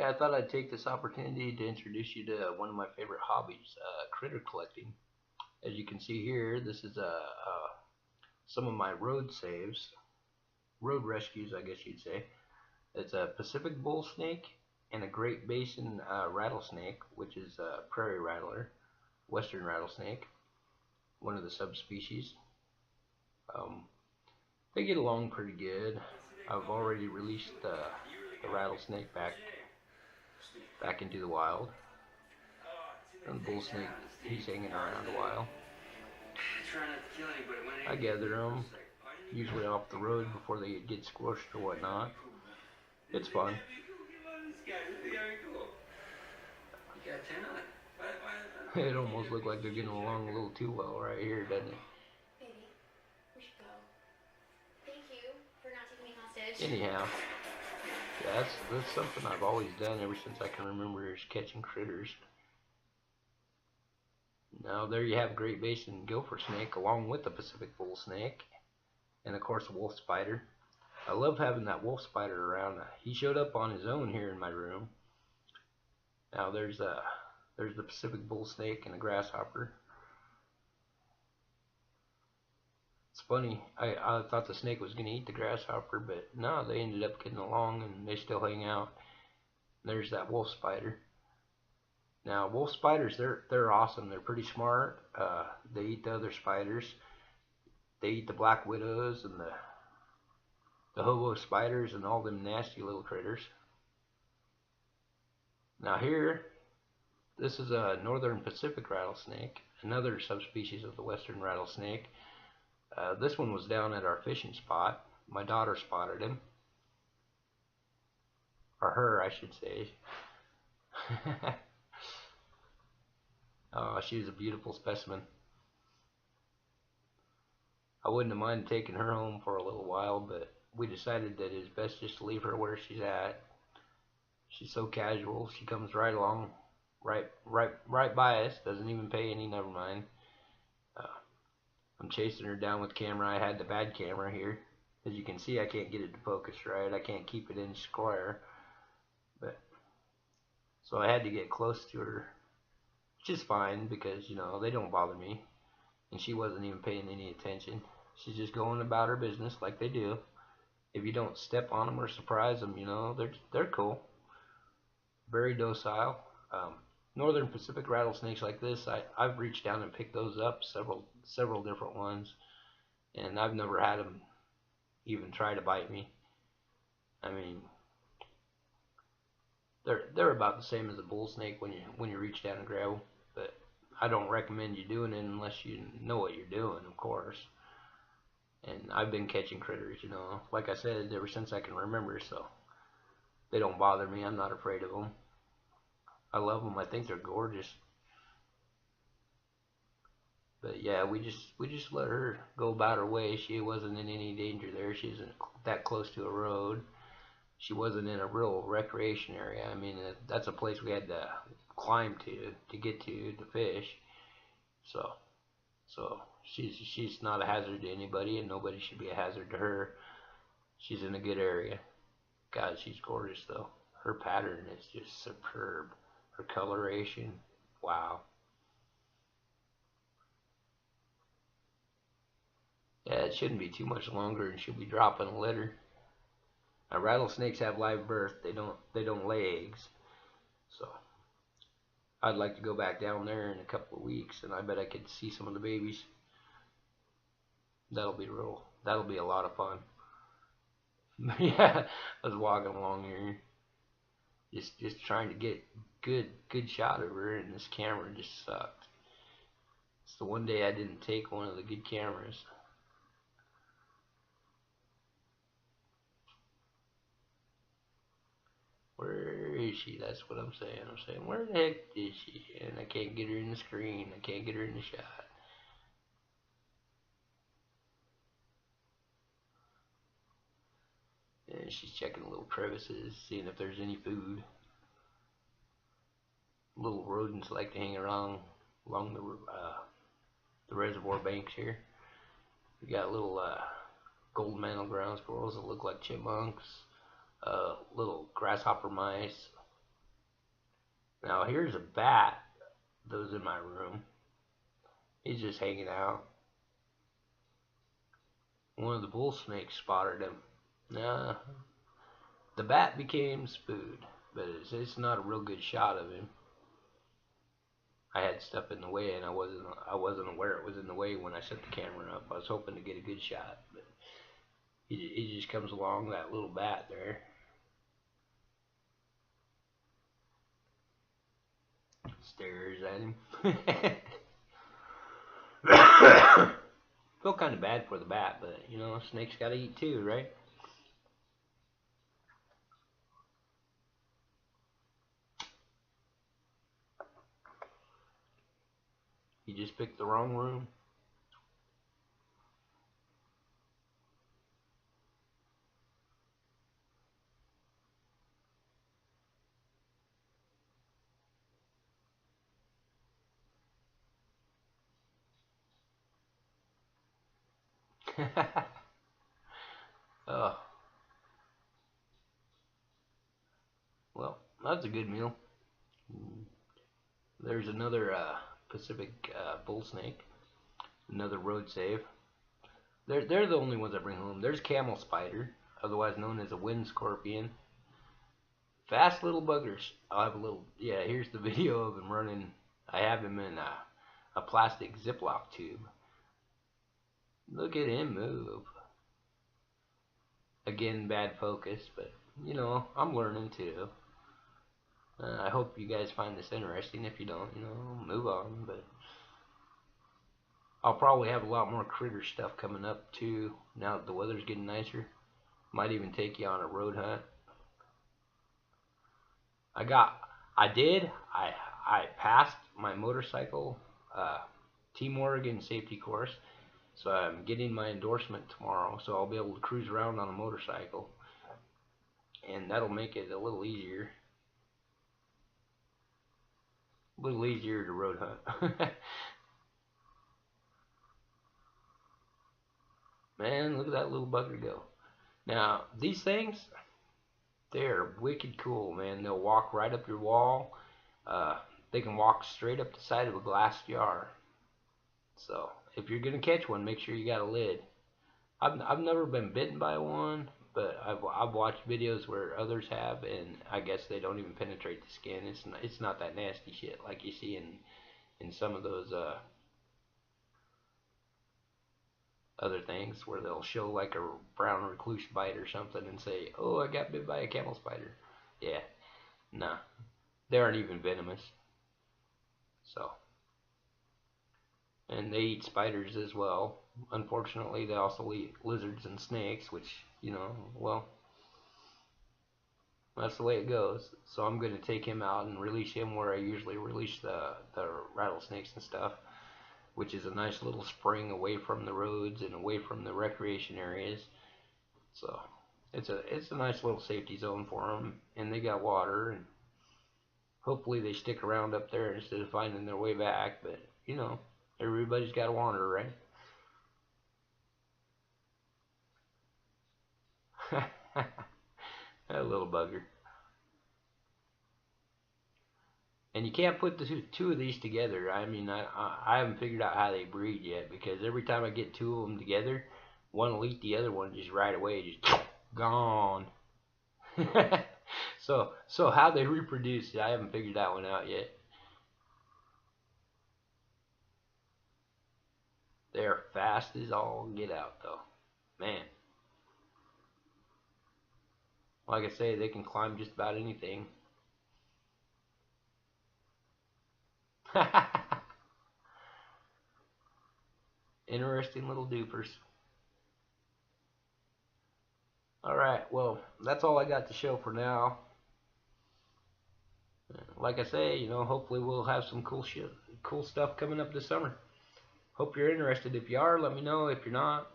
Yeah, I thought I'd take this opportunity to introduce you to one of my favorite hobbies, critter collecting. As you can see here, this is some of my road saves, road rescues, I guess you'd say. It's a Pacific bull snake and a Great Basin rattlesnake, which is a prairie rattler, western rattlesnake, one of the subspecies. Um, they get along pretty good. I've already released the rattlesnake back into the wild. And the bull snake, he's hanging around a while. I gather them, usually off the road before they get squished or whatnot. It's fun. It almost looks like they're getting along a little too well right here, doesn't it? Baby, we should go. Thank you for not taking me hostage. Anyhow, yeah, that's something I've always done ever since I can remember is catching critters. Now there you have Great Basin gopher snake along with the Pacific bull snake, and of course a wolf spider. I love having that wolf spider around. He showed up on his own here in my room. Now there's the Pacific bull snake and a grasshopper. It's funny. I thought the snake was gonna eat the grasshopper, but no, they ended up getting along and they still hang out. There's that wolf spider. Now wolf spiders, they're awesome. They're pretty smart. They eat the other spiders. They eat the black widows and the hobo spiders and all them nasty little critters. Now here, this is a northern Pacific rattlesnake, another subspecies of the western rattlesnake. This one was down at our fishing spot. My daughter spotted him, or her, I should say. She was a beautiful specimen. I wouldn't have minded taking her home for a little while, but we decided that it's best just to leave her where she's at. She's so casual. She comes right along, right by us. Doesn't even pay any. Never mind. I'm chasing her down with camera. I had the bad camera here. As you can see, I can't get it to focus right. I can't keep it in square. But so I had to get close to her, which is fine because they don't bother me. And she wasn't even paying any attention. She's just going about her business like they do. If you don't step on them or surprise them, they're cool. Very docile. Northern Pacific rattlesnakes like this, I've reached down and picked those up, several different ones, and I've never had them even try to bite me. I mean, they're about the same as a bull snake when you reach down and grab them, but I don't recommend you doing it unless you know what you're doing, of course. And I've been catching critters, like I said, ever since I can remember, so they don't bother me. I'm not afraid of them. I love them. I think they're gorgeous. But yeah, we just let her go about her way. She wasn't in any danger there. She isn't that close to a road. She wasn't in a real recreation area. I mean, that's a place we had to climb to get to fish. So she's not a hazard to anybody, and nobody should be a hazard to her. She's in a good area. God, she's gorgeous though. Her pattern is just superb. Her coloration, wow. Yeah, it shouldn't be too much longer, and she'll be dropping a litter. Now, rattlesnakes have live birth. They don't lay eggs. So I'd like to go back down there in a couple of weeks, and I bet I could see some of the babies. That'll be a lot of fun. Yeah, I was walking along here, just trying to get good shot of her, and this camera just sucked. It's the one day I didn't take one of the good cameras. Where is she? That's what I'm saying. I'm saying, where the heck is she? And I can't get her in the screen. I can't get her in the shot. And she's checking little crevices, seeing if there's any food. Little rodents like to hang around along the reservoir banks here. We got little gold mantle ground squirrels that look like chipmunks, little grasshopper mice, Now here's a bat that was in my room. He's just hanging out. One of the bull snakes spotted him. Nah, the bat became food, but it's not a real good shot of him. I had stuff in the way, and I wasn't aware it was in the way when I set the camera up. I was hoping to get a good shot, but he just comes along, that little bat there. Stares at him. Feel kind of bad for the bat, but you know, snakes gotta eat too, right? You just picked the wrong room. Oh, well, that's a good meal. There's another Pacific bull snake, another road save. They're the only ones I bring home. There's camel spider, otherwise known as a wind scorpion. Fast little buggers. I'll have a little. Yeah, here's the video of him running. I have him in a plastic Ziploc tube. Look at him move. Again, bad focus, but you know, I'm learning too. I hope you guys find this interesting. If you don't, you know, move on. But I'll probably have a lot more critter stuff coming up too. Now that the weather's getting nicer, might even take you on a road hunt. I passed my motorcycle Team Oregon safety course, so I'm getting my endorsement tomorrow. So I'll be able to cruise around on a motorcycle, and that'll make it a little easier. A little easier to road hunt. Man, look at that little bugger go. Now, these things, they're wicked cool, man. They'll walk right up your wall. They can walk straight up the side of a glass jar. So, if you're going to catch one, make sure you got a lid. I've never been bitten by one, but I've watched videos where others have, and I guess they don't even penetrate the skin. It's not that nasty shit like you see in some of those other things where they'll show like a brown recluse bite or something and say, "Oh, I got bit by a camel spider." Yeah, nah, they aren't even venomous. So, and they eat spiders as well. Unfortunately, they also eat lizards and snakes, which, you know, well, that's the way it goes. So I'm going to take him out and release him where I usually release the rattlesnakes and stuff, which is a nice little spring away from the roads and away from the recreation areas. So it's a nice little safety zone for them, and they got water, and hopefully they stick around up there instead of finding their way back. But you know, everybody's got to wander, right? That little bugger. And you can't put the two of these together. I mean, I haven't figured out how they breed yet, because every time I get two of them together, one will eat the other one just right away, just gone. So how they reproduce, I haven't figured that one out yet. They're fast as all get out, though. Man. Like I say, they can climb just about anything. Interesting little dupers. Alright, well, that's all I got to show for now. Like I say, you know, hopefully we'll have some cool stuff coming up this summer. Hope you're interested. If you are, let me know. If you're not,